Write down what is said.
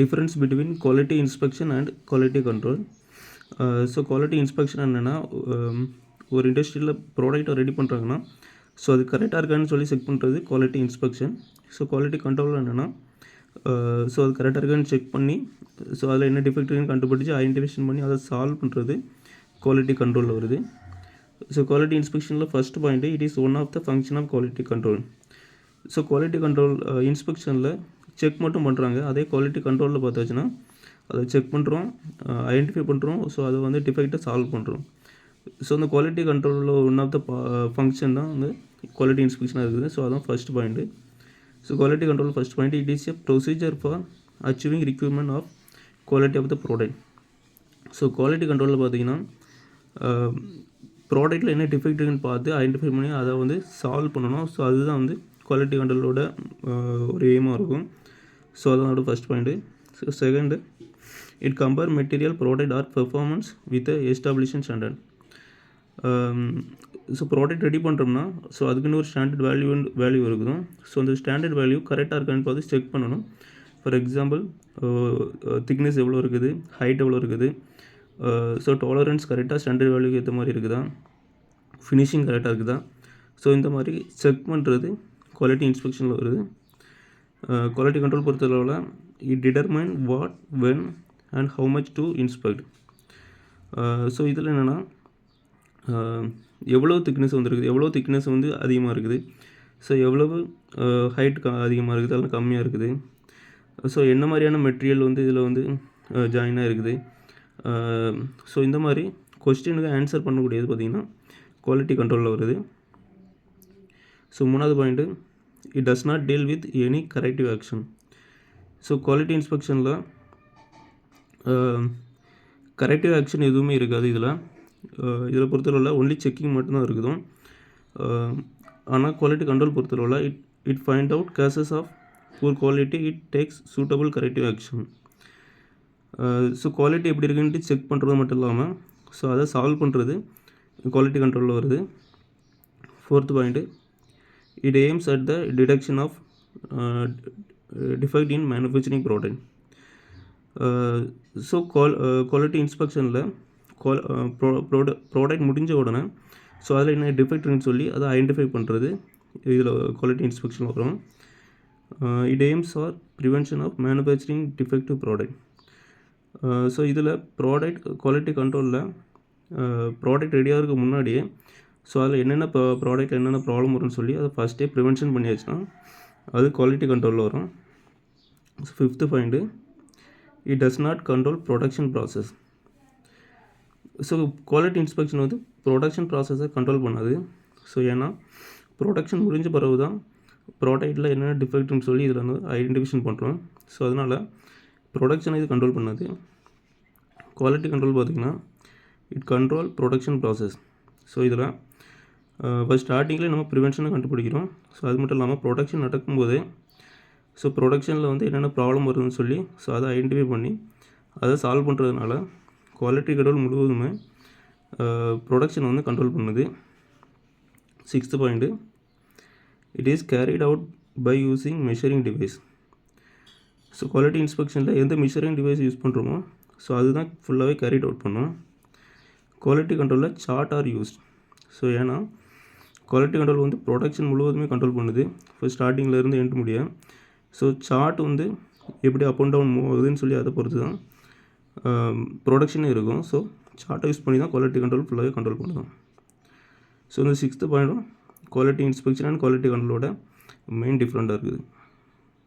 Difference between quality inspection and quality control. So quality inspection என்னென்னா, ஒரு இண்டஸ்ட்ரியில் ப்ராடக்ட்டை ரெடி பண்ணுறாங்கன்னா ஸோ அது கரெக்டாக இருக்கான்னு சொல்லி செக் பண்ணுறது quality inspection. So quality control என்னென்னா, ஸோ அது கரெக்டாக இருக்கான்னு செக் பண்ணி ஸோ அதில் என்ன டிஃபெக்ட் இருக்குன்னு கண்டுபிடிச்சி ஐடென்டிஃபிகேஷன் பண்ணி அதை சால்வ் பண்ணுறது குவாலிட்டி கண்ட்ரோலில் வருது. ஸோ குவாலிட்டி இன்ஸ்பெக்ஷனில் first point, it is one of the function of quality control. So quality control இன்ஸ்பெக்ஷனில் செக் மட்டும் பண்ணுறாங்க. அதே குவாலிட்டி கண்ட்ரோலில் பார்த்தாச்சுன்னா அதை செக் பண்ணுறோம், ஐடென்டிஃபை பண்ணுறோம், ஸோ அதை வந்து டிஃபெக்ட்டை சால்வ் பண்ணுறோம். ஸோ அந்த குவாலிட்டி கண்ட்ரோலில் ஒன் ஆஃப் த ஃபங்க்ஷன் தான் வந்து குவாலிட்டி இன்ஸ்பெக்ஷனாக இருக்குது. ஸோ அதான் first point. So quality control first point, it is a procedure for achieving requirement of quality of the product. So quality கண்ட்ரோலில் பார்த்தீங்கன்னா ப்ராடக்ட்டில் என்ன டிஃபெக்ட் இருக்குன்னு பார்த்து ஐடென்டிஃபை பண்ணி அதை வந்து சால்வ் பண்ணணும். ஸோ அதுதான் வந்து குவாலிட்டி கண்ட்ரோலோட ஒரு எய்மாக இருக்கும். ஸோ அதனோட first point. So second, it compare material product or performance with established standard. So product ready பண்ணுறோம்னா ஸோ அதுக்குன்னு ஒரு ஸ்டாண்டர்ட் வேல்யூ இருக்குது. ஸோ அந்த ஸ்டாண்டர்ட் வேல்யூ கரெக்டாக இருக்கான்னு பார்த்து செக் பண்ணணும். ஃபார் எக்ஸாம்பிள், திக்னஸ் எவ்வளோ இருக்குது, ஹைட் எவ்வளோ இருக்குது, ஸோ டாலரன்ஸ் கரெக்டாக ஸ்டாண்டர்ட் வேல்யூக்கு ஏற்ற மாதிரி இருக்குதா, ஃபினிஷிங் கரெக்டாக இருக்குதா. ஸோ இந்த மாதிரி செக் பண்ணுறது குவாலிட்டி இன்ஸ்பெக்ஷனில் வருது. குவாலிட்டி கண்ட்ரோல் பொறுத்தளவில் it determine what, when and how much to inspect. So இதில் என்னென்னா, எவ்வளோ திக்னஸ் வந்துருக்குது, எவ்வளோ திக்னஸ் வந்து அதிகமாக இருக்குது, ஸோ எவ்வளவு ஹைட் அதிகமாக இருக்குது, அதெல்லாம் கம்மியாக இருக்குது, ஸோ என்ன மாதிரியான மெட்டீரியல் வந்து இதில் வந்து ஜாயினாக இருக்குது. ஸோ இந்த மாதிரி கொஸ்டினுக்கு ஆன்சர் பண்ணக்கூடியது பார்த்திங்கன்னா குவாலிட்டி கண்ட்ரோலில் வருது. ஸோ மூணாவது point, it does not deal with any corrective action. So quality இன்ஸ்பெக்ஷனில் கரெக்டிவ் ஆக்ஷன் எதுவுமே இருக்காது. இதில் பொறுத்தளவில் ஒன்லி செக்கிங் மட்டும்தான் இருக்குது. ஆனால் குவாலிட்டி கண்ட்ரோல் பொறுத்தளவில் it find out cases of poor quality, it takes suitable corrective action. So quality எப்படி இருக்குன்ட்டு செக் பண்ணுறது மட்டும் இல்லாமல் ஸோ அதை சால்வ் பண்ணுறது குவாலிட்டி கண்ட்ரோலில் வருது. Fourth point, it aims at the detection of defect in manufacturing product. So quality இன்ஸ்பெக்ஷனில் ப்ராடக்ட் முடிஞ்ச உடனே ஸோ அதில் என்ன டிஃபெக்ட்னு சொல்லி அதை ஐடென்டிஃபை பண்ணுறது இதில் குவாலிட்டி இன்ஸ்பெக்ஷன் வரும். It aims are prevention of manufacturing defective product. So இதில் ப்ராடக்ட் குவாலிட்டி கண்ட்ரோலில் ப்ராடக்ட் ரெடியாகிறதுக்கு முன்னாடியே ஸோ அதில் என்னென்ன ப்ராடக்ட் என்னென்ன ப்ராப்ளம் வரும்னு சொல்லி அதை ஃபஸ்ட்டே ப்ரிவென்ஷன் பண்ணியாச்சுன்னா அது குவாலிட்டி கண்ட்ரோலில் வரும். So fifth point, it does not control production process. So quality inspection வந்து ப்ரொடக்ஷன் ப்ராசஸை கண்ட்ரோல் பண்ணாது. ஸோ ஏன்னா ப்ரொடக்ஷன் முடிஞ்ச பிறகு தான் ப்ராடக்ட்டில் என்னென்ன டிஃபெக்ட்னு சொல்லி இதில் வந்து ஐடென்டிஃபிகேஷன் பண்ணுறோம். ஸோ அதனால் ப்ரொடக்ஷனை இது கண்ட்ரோல் பண்ணாது. குவாலிட்டி கண்ட்ரோல் பார்த்திங்கன்னா it control production process. So இதில் ஃபஸ்ட் ஸ்டார்டிங்கில் நம்ம ப்ரிவென்ஷனை கண்டுபிடிக்கிறோம். ஸோ அது மட்டும் இல்லாமல் ப்ரொடக்ஷன் நடக்கும்போதே ஸோ ப்ரொடக்ஷனில் வந்து என்னென்ன ப்ராப்ளம் வருதுன்னு சொல்லி ஸோ அதை ஐடென்டிஃபை பண்ணி அதை சால்வ் பண்ணுறதுனால குவாலிட்டி கண்ட்ரோல் முழுவதுமே ப்ரொடக்ஷன் வந்து கண்ட்ரோல் பண்ணுது. Sixth point, it is carried out by using measuring device. So quality இன்ஸ்பெக்ஷனில் எந்த மெஷரிங் டிவைஸ் யூஸ் பண்ணுறோமோ ஸோ அதுதான் ஃபுல்லாகவே கேரிட் அவுட் பண்ணும். குவாலிட்டி கண்ட்ரோலில் சார்ட் ஆர் யூஸ்ட். ஸோ ஏன்னா குவாலிட்டி கண்ட்ரோல் வந்து ப்ரொடக்ஷன் முழுவதுமே கண்ட்ரோல் பண்ணுது, ஃபஸ்ட் ஸ்டார்டிங்கிலேருந்து எண்ட் முடிய. ஸோ சார்ட் வந்து எப்படி அப் அண்ட் டவுன் மூவ் ஆகுதுன்னு சொல்லி அதை பொறுத்து தான் ப்ரொடக்ஷனே இருக்கும். ஸோ சார்ட்டை யூஸ் பண்ணி தான் குவாலிட்டி கண்ட்ரோல் ஃபுல்லாகவே கண்ட்ரோல் பண்ணுவோம். ஸோ இந்த சிக்ஸ்த்து பாயிண்ட்டும் குவாலிட்டி இன்ஸ்பெக்ஷன் அண்ட் குவாலிட்டி கண்ட்ரோலோட மெயின் டிஃப்ரெண்ட்டாக இருக்குது.